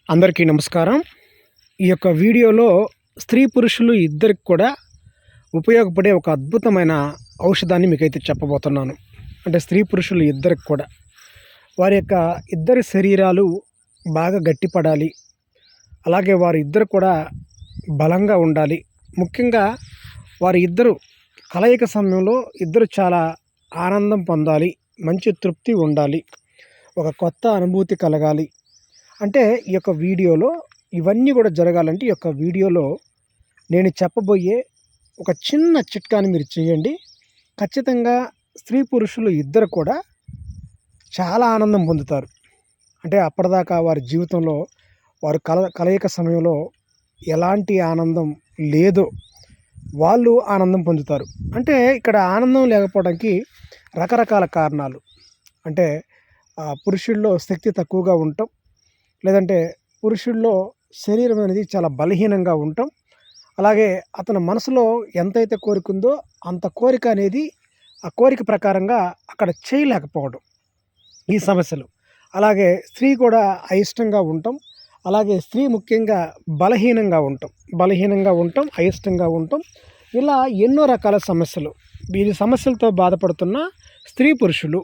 అందరికీ నమస్కారం. ఈ యొక్క వీడియోలో స్త్రీ పురుషులు ఇద్దరికి కూడా ఉపయోగపడే ఒక అద్భుతమైన ఔషధాన్ని మీకైతే చెప్పబోతున్నాను. అంటే స్త్రీ పురుషులు ఇద్దరికి కూడా వారి యొక్క ఇద్దరి శరీరాలు బాగా గట్టిపడాలి, అలాగే వారి ఇద్దరు కూడా బలంగా ఉండాలి. ముఖ్యంగా వారి ఇద్దరు కలయిక సమయంలో ఇద్దరు చాలా ఆనందం పొందాలి, మంచి తృప్తి ఉండాలి, ఒక కొత్త అనుభూతి కలగాలి. అంటే ఈ యొక్క వీడియోలో ఇవన్నీ కూడా జరగాలంటే ఈ యొక్క వీడియోలో నేను చెప్పబోయే ఒక చిన్న చిట్కాని మీరు చేయండి. ఖచ్చితంగా స్త్రీ పురుషులు ఇద్దరు కూడా చాలా ఆనందం పొందుతారు. అంటే అప్పటిదాకా వారి జీవితంలో వారు కలయిక సమయంలో ఎలాంటి ఆనందం లేదో వాళ్ళు ఆనందం పొందుతారు. అంటే ఇక్కడ ఆనందం లేకపోవడానికి రకరకాల కారణాలు. అంటే పురుషుల్లో శక్తి తక్కువగా ఉండటం, లేదంటే పురుషుల్లో శరీరం అనేది చాలా బలహీనంగా ఉండటం, అలాగే అతని మనసులో ఎంతైతే కోరిక ఉందో అంత కోరిక అనేది ఆ కోరిక ప్రకారంగా అక్కడ చేయలేకపోవడం, ఈ సమస్యలు. అలాగే స్త్రీ కూడా అయిష్టంగా ఉండటం, అలాగే స్త్రీ ముఖ్యంగా బలహీనంగా ఉండటం, అయిష్టంగా ఉండటం, ఇలా ఎన్నో రకాల సమస్యలు. వీరి సమస్యలతో బాధపడుతున్న స్త్రీ పురుషులు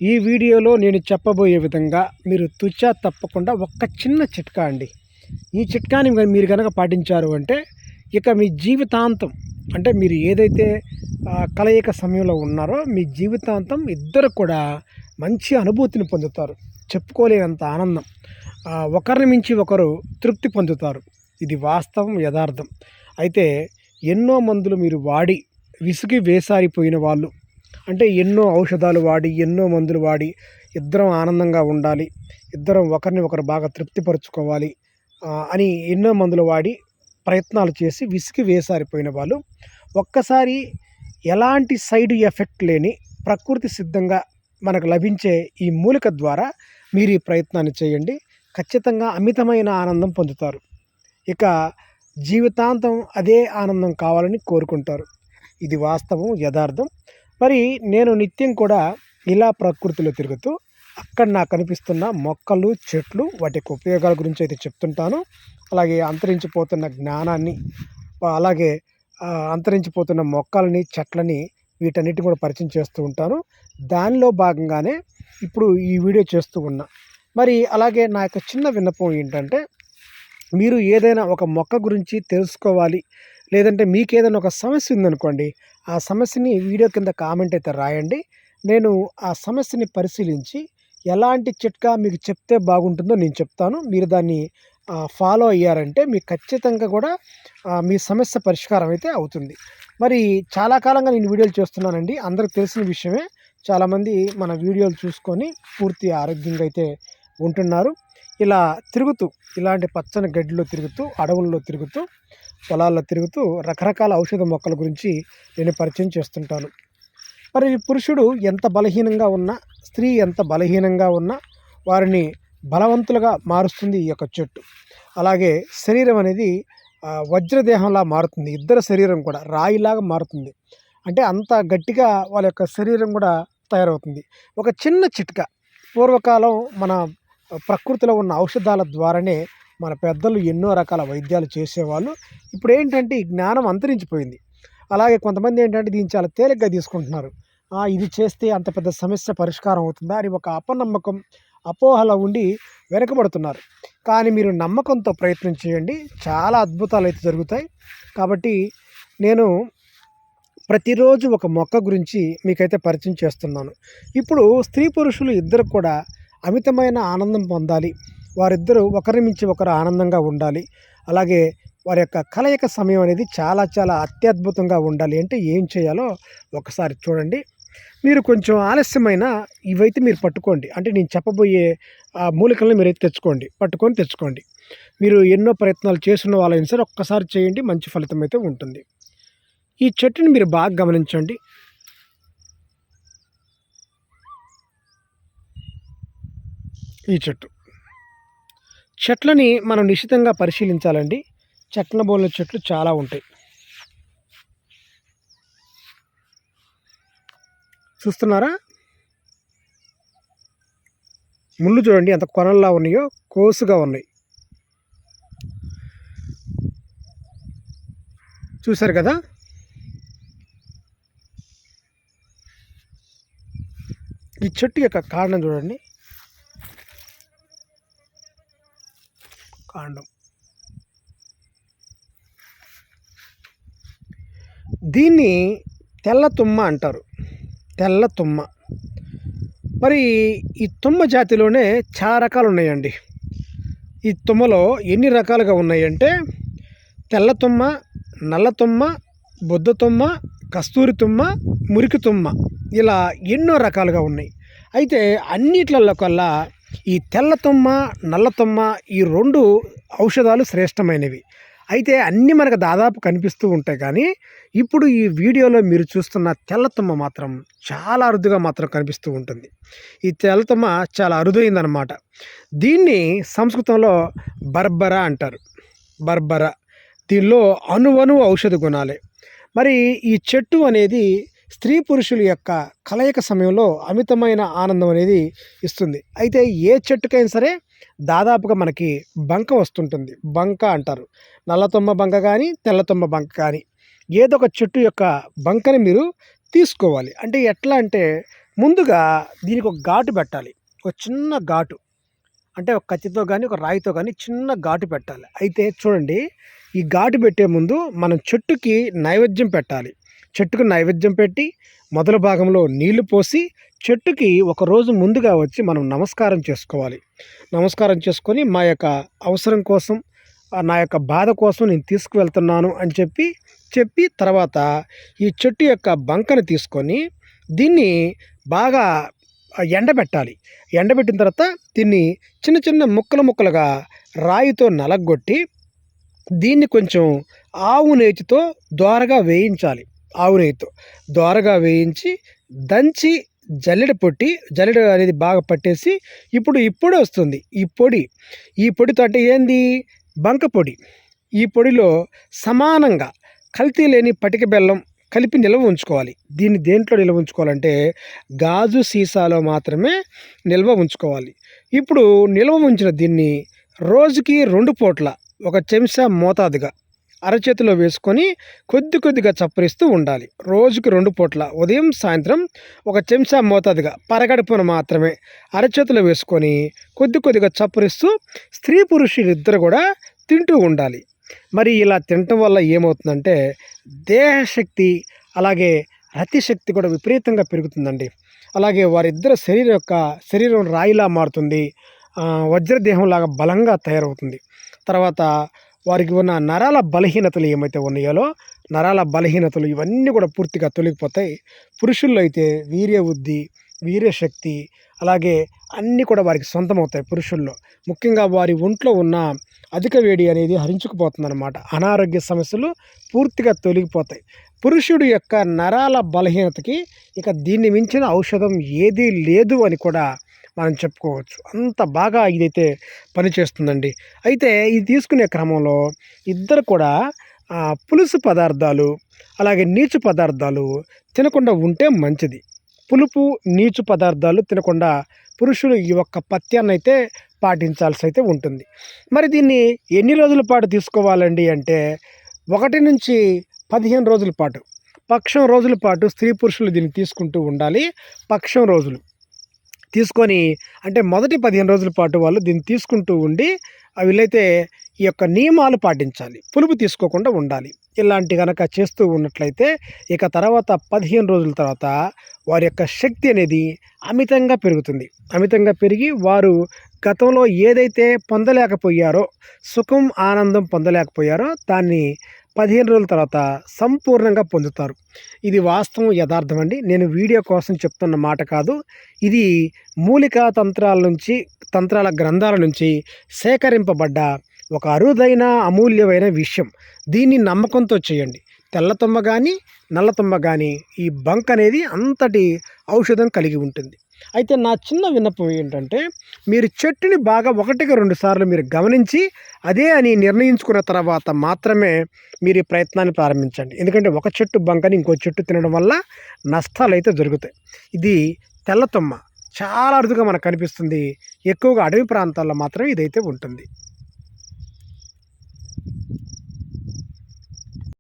ఈ వీడియోలో నేను చెప్పబోయే విధంగా మీరు తుచ్చా తప్పకుండా ఒక్క చిన్న చిట్కా అండి. ఈ చిట్కాని మీరు కనుక పాటించారు అంటే ఇక మీ జీవితాంతం, అంటే మీరు ఏదైతే కలయిక సమయంలో ఉన్నారో మీ జీవితాంతం ఇద్దరు కూడా మంచి అనుభూతిని పొందుతారు. చెప్పుకోలేనంత ఆనందం, ఒకరిని మించి ఒకరు తృప్తి పొందుతారు. ఇది వాస్తవం, యథార్థం. అయితే ఎన్నో మందులు మీరు వాడి విసిగి వేసారిపోయిన వాళ్ళు, అంటే ఎన్నో ఔషధాలు వాడి, ఎన్నో మందులు వాడి ఇద్దరం ఆనందంగా ఉండాలి, ఇద్దరం ఒకరిని ఒకరు బాగా తృప్తిపరుచుకోవాలి అని ఎన్నో మందులు వాడి ప్రయత్నాలు చేసి విసిగి వేసారిపోయిన వాళ్ళు ఒక్కసారి ఎలాంటి సైడ్ ఎఫెక్ట్ లేని ప్రకృతి సిద్ధంగా మనకు లభించే ఈ మూలిక ద్వారా మీరు ఈ ప్రయత్నాన్ని చేయండి. ఖచ్చితంగా అమితమైన ఆనందం పొందుతారు. ఇక జీవితాంతం అదే ఆనందం కావాలని కోరుకుంటారు. ఇది వాస్తవం, యథార్థం. మరి నేను నిత్యం కూడా ఇలా ప్రకృతిలో తిరుగుతూ అక్కడ నాకు కనిపిస్తున్న మొక్కలు, చెట్లు, వాటి యొక్క ఉపయోగాల గురించి అయితే చెప్తుంటాను. అలాగే అంతరించిపోతున్న జ్ఞానాన్ని, అలాగే అంతరించిపోతున్న మొక్కలని, చెట్లని, వీటన్నిటిని కూడా పరిచయం చేస్తూ ఉంటాను. దానిలో భాగంగానే ఇప్పుడు ఈ వీడియో చేస్తూ ఉన్నా. మరి అలాగే నా యొక్క చిన్న విన్నపం ఏంటంటే, మీరు ఏదైనా ఒక మొక్క గురించి తెలుసుకోవాలి, లేదంటే మీకు ఏదైనా ఒక సమస్య ఉందనుకోండి, ఆ సమస్యని వీడియో కింద కామెంట్ అయితే రాయండి. నేను ఆ సమస్యని పరిశీలించి ఎలాంటి చిట్కా మీకు చెప్తే బాగుంటుందో నేను చెప్తాను. మీరు దాన్ని ఫాలో అయ్యారంటే మీకు ఖచ్చితంగా కూడా మీ సమస్య పరిష్కారం అయితే అవుతుంది. మరి చాలా కాలంగా నేను వీడియోలు చేస్తున్నానండి. అందరికి తెలిసిన విషయమే. చాలామంది మన వీడియోలు చూసుకొని పూర్తి ఆరోగ్యంగా అయితే ఉంటున్నారు. ఇలా తిరుగుతూ, ఇలాంటి పచ్చని గడ్డిలో తిరుగుతూ, అడవుల్లో తిరుగుతూ, పొలాల్లో తిరుగుతూ రకరకాల ఔషధ మొక్కల గురించి నేను పరిచయం చేస్తుంటాను. మరి పురుషుడు ఎంత బలహీనంగా ఉన్నా, స్త్రీ ఎంత బలహీనంగా ఉన్నా వారిని బలవంతులుగా మారుస్తుంది ఈ యొక్క చెట్టు. అలాగే శరీరం అనేది వజ్రదేహంలా మారుతుంది. ఇద్దరు శరీరం కూడా రాయిలాగా మారుతుంది. అంటే అంత గట్టిగా వాళ్ళ యొక్క శరీరం కూడా తయారవుతుంది. ఒక చిన్న చిట్కా. పూర్వకాలం మన ప్రకృతిలో ఉన్న ఔషధాల ద్వారానే మన పెద్దలు ఎన్నో రకాల వైద్యాలు చేసేవాళ్ళు. ఇప్పుడు ఏంటంటే ఈ జ్ఞానం అంతరించిపోయింది. అలాగే కొంతమంది ఏంటంటే దీన్ని చాలా తేలిగ్గా తీసుకుంటున్నారు. ఇది చేస్తే అంత పెద్ద సమస్య పరిష్కారం అవుతుందా అని ఒక అపనమ్మకం, అపోహలో ఉండి వెనకబడుతున్నారు. కానీ మీరు నమ్మకంతో ప్రయత్నం చేయండి, చాలా అద్భుతాలు అయితే జరుగుతాయి. కాబట్టి నేను ప్రతిరోజు ఒక మొక్క గురించి మీకైతే పరిచయం చేస్తున్నాను. ఇప్పుడు స్త్రీ పురుషులు ఇద్దరు కూడా అమితమైన ఆనందం పొందాలి, వారిద్దరూ ఒకరిని మించి ఒకరు ఆనందంగా ఉండాలి, అలాగే వారి యొక్క కలయిక సమయం అనేది చాలా చాలా అత్యద్భుతంగా ఉండాలి అంటే ఏం చేయాలో ఒకసారి చూడండి. మీరు కొంచెం ఆలస్యమైన ఇవైతే మీరు పట్టుకోండి. అంటే నేను చెప్పబోయే మూలికలను మీరైతే తెచ్చుకోండి. మీరు ఎన్నో ప్రయత్నాలు చేస్తున్న వాళ్ళైనా సరే ఒక్కసారి చేయండి, మంచి ఫలితం అయితే ఉంటుంది. ఈ చెట్టుని మీరు బాగా గమనించండి. ఈ చెట్లని మనం నిశితంగా పరిశీలించాలండి. చెట్ల బోళ్ళ చెట్లు చాలా ఉంటాయి. చూస్తున్నారా? ముళ్ళు చూడండి ఎంత కొనల్లా ఉన్నాయో, కోసుగా ఉన్నాయి. చూసారు కదా. ఈ చెట్టు యొక్క కాండం చూడండి, కాండం. దీన్ని తెల్ల తుమ్మ అంటారు, తెల్ల తుమ్మ. మరి ఈ తుమ్మ జాతిలోనే చాలా రకాలు ఉన్నాయండి. ఈ తుమ్మలో ఎన్ని రకాలుగా ఉన్నాయంటే తెల్ల తుమ్మ, నల్ల తుమ్మ, బొద్ద తుమ్మ, కస్తూరి తుమ్మ, మురికి తుమ్మ, ఇలా ఎన్నో రకాలుగా ఉన్నాయి. అయితే అన్నిట్లలో కల్లా ఈ తెల్ల తుమ్మ, నల్ల తుమ్మ ఈ 2 ఔషధాలు శ్రేష్టమైనవి. అయితే అన్నీ మనకు దాదాపు కనిపిస్తూ ఉంటాయి, కానీ ఇప్పుడు ఈ వీడియోలో మీరు చూస్తున్న తెల్ల తుమ్మ మాత్రం చాలా అరుదుగా మాత్రం కనిపిస్తూ ఉంటుంది. ఈ తెల్ల తుమ్మ చాలా అరుదైందనమాట. దీన్ని సంస్కృతంలో బర్బరా అంటారు, బర్బరా. దీనిలో అణువణువు ఔషధ గుణాలే. మరి ఈ చెట్టు అనేది స్త్రీ పురుషుల యొక్క కలయిక సమయంలో అమితమైన ఆనందం అనేది ఇస్తుంది. అయితే ఏ చెట్టుకైనా సరే దాదాపుగా మనకి బంక వస్తుంటుంది, బంక అంటారు. నల్లతొమ్మ బంక కానీ తెల్లతొమ్మ బంక కానీ ఏదో ఒక చెట్టు యొక్క బంకని మీరు తీసుకోవాలి. అంటే ఎట్లా అంటే ముందుగా దీనికి ఒక ఘాటు పెట్టాలి, ఒక చిన్న ఘాటు. అంటే ఒక కత్తితో కానీ ఒక రాయితో కానీ చిన్న ఘాటు పెట్టాలి. అయితే చూడండి, ఈ ఘాటు పెట్టే ముందు మనం చెట్టుకి నైవేద్యం పెట్టాలి. చెట్టుకు నైవేద్యం పెట్టి మొదల భాగంలో నీళ్లు పోసి చెట్టుకి ఒకరోజు ముందుగా వచ్చి మనం నమస్కారం చేసుకోవాలి. నమస్కారం చేసుకొని మా యొక్క అవసరం కోసం, నా యొక్క బాధ కోసం నేను తీసుకువెళ్తున్నాను అని చెప్పి తర్వాత ఈ చెట్టు యొక్క బంకను తీసుకొని దీన్ని బాగా ఎండబెట్టాలి. ఎండబెట్టిన తర్వాత దీన్ని చిన్న చిన్న ముక్కలుగా రాయితో నలగొట్టి దీన్ని కొంచెం ఆవు నేతితో దోరగా వేయించాలి. ఆవు నేతితో దోరగా వేయించి దంచి జల్లెడ అనేది బాగా పట్టేసి ఇప్పుడు ఈ పొడి వస్తుంది. ఈ పొడితో అంటే ఏంది, బంక పొడి. ఈ పొడిలో సమానంగా కల్తీ లేని పటిక బెల్లం కలిపి నిల్వ ఉంచుకోవాలి. దీన్ని దేంట్లో నిల్వ ఉంచుకోవాలంటే గాజు సీసాలో మాత్రమే నిల్వ ఉంచుకోవాలి. ఇప్పుడు నిల్వ ఉంచిన దీన్ని రోజుకి 2 పూట్ల 1 చెంచా మోతాదుగా అరచేతిలో వేసుకొని కొద్దిగా చప్పరిస్తూ ఉండాలి. రోజుకి 2 పూట్ల ఉదయం సాయంత్రం 1 చెంచా మోతాదుగా పరగడుపున మాత్రమే అరచేతిలో వేసుకొని కొద్దిగా చప్పరిస్తూ స్త్రీ పురుషులిద్దరు కూడా తింటూ ఉండాలి. మరి ఇలా తినటం వల్ల ఏమవుతుందంటే దేహశక్తి అలాగే రతిశక్తి కూడా విపరీతంగా పెరుగుతుందండి. అలాగే వారిద్దరు శరీరం రాయిలా మారుతుంది, వజ్రదేహంలాగా బలంగా తయారవుతుంది. తర్వాత వారికి ఉన్న నరాల బలహీనతలు ఏమైతే ఉన్నాయో నరాల బలహీనతలు ఇవన్నీ కూడా పూర్తిగా తొలగిపోతాయి. పురుషుల్లో అయితే వీర్యవృద్ధి, వీర్యశక్తి అలాగే అన్నీ కూడా వారికి సొంతమవుతాయి. పురుషుల్లో ముఖ్యంగా వారి ఒంట్లో ఉన్న అధిక వేడి అనేది హరించుకుపోతుందన్నమాట. అనారోగ్య సమస్యలు పూర్తిగా తొలగిపోతాయి. పురుషుడు యొక్క నరాల బలహీనతకి ఇక దీన్ని మించిన ఔషధం ఏదీ లేదు అని కూడా మనం చెప్పుకోవచ్చు. అంత బాగా ఇదైతే పనిచేస్తుందండి. అయితే ఇది తీసుకునే క్రమంలో ఇద్దరు కూడా పులుసు పదార్థాలు అలాగే నీచు పదార్థాలు తినకుండా ఉంటే మంచిది. పులుపు నీచు పదార్థాలు తినకుండా పురుషులు ఈ ఒక్క పథ్యాన్ని అయితే పాటించాల్సి అయితే ఉంటుంది. మరి దీన్ని ఎన్ని రోజుల పాటు తీసుకోవాలండి అంటే 1 నుంచి 15 రోజుల పాటు, పక్షం రోజుల పాటు స్త్రీ పురుషులు దీన్ని తీసుకుంటూ ఉండాలి. పక్షం రోజులు తీసుకొని అంటే మొదటి 15 రోజుల పాటు వాళ్ళు దీన్ని తీసుకుంటూ ఉండి వీళ్ళైతే ఈ యొక్క నియమాలు పాటించాలి, పులుపు తీసుకోకుండా ఉండాలి. ఇలాంటి కనుక చేస్తూ ఉన్నట్లయితే ఇక తర్వాత 15 రోజుల తర్వాత వారి యొక్క శక్తి అనేది అమితంగా పెరుగుతుంది. అమితంగా పెరిగి వారు గతంలో ఏదైతే పొందలేకపోయారో, సుఖం ఆనందం పొందలేకపోయారో దాన్ని 15 రోజుల తర్వాత సంపూర్ణంగా పొందుతారు. ఇది వాస్తవం, యథార్థం అండి. నేను వీడియో కోసం చెప్తున్న మాట కాదు. ఇది మూలికా తంత్రాల గ్రంథాల నుంచి సేకరింపబడ్డ ఒక అరుదైన అమూల్యమైన విషయం. దీన్ని నమ్మకంతో చేయండి. తెల్లతొమ్మ కానీ నల్లతొమ్మ కానీ ఈ బంక్ అనేది అంతటి ఔషధం కలిగి ఉంటుంది. అయితే నా చిన్న విన్నపం ఏంటంటే మీరు చెట్టుని బాగా 1-2 సార్లు మీరు గమనించి అదే అని నిర్ణయించుకున్న తర్వాత మాత్రమే మీరు ఈ ప్రయత్నాన్ని ప్రారంభించండి. ఎందుకంటే ఒక చెట్టు బంకని ఇంకో చెట్టు తినడం వల్ల నష్టాలు అయితే జరుగుతాయి. ఇది తెల్లతొమ్మ చాలా అరుదుగా మనకు కనిపిస్తుంది. ఎక్కువగా అడవి ప్రాంతాల్లో మాత్రం ఇదైతే ఉంటుంది.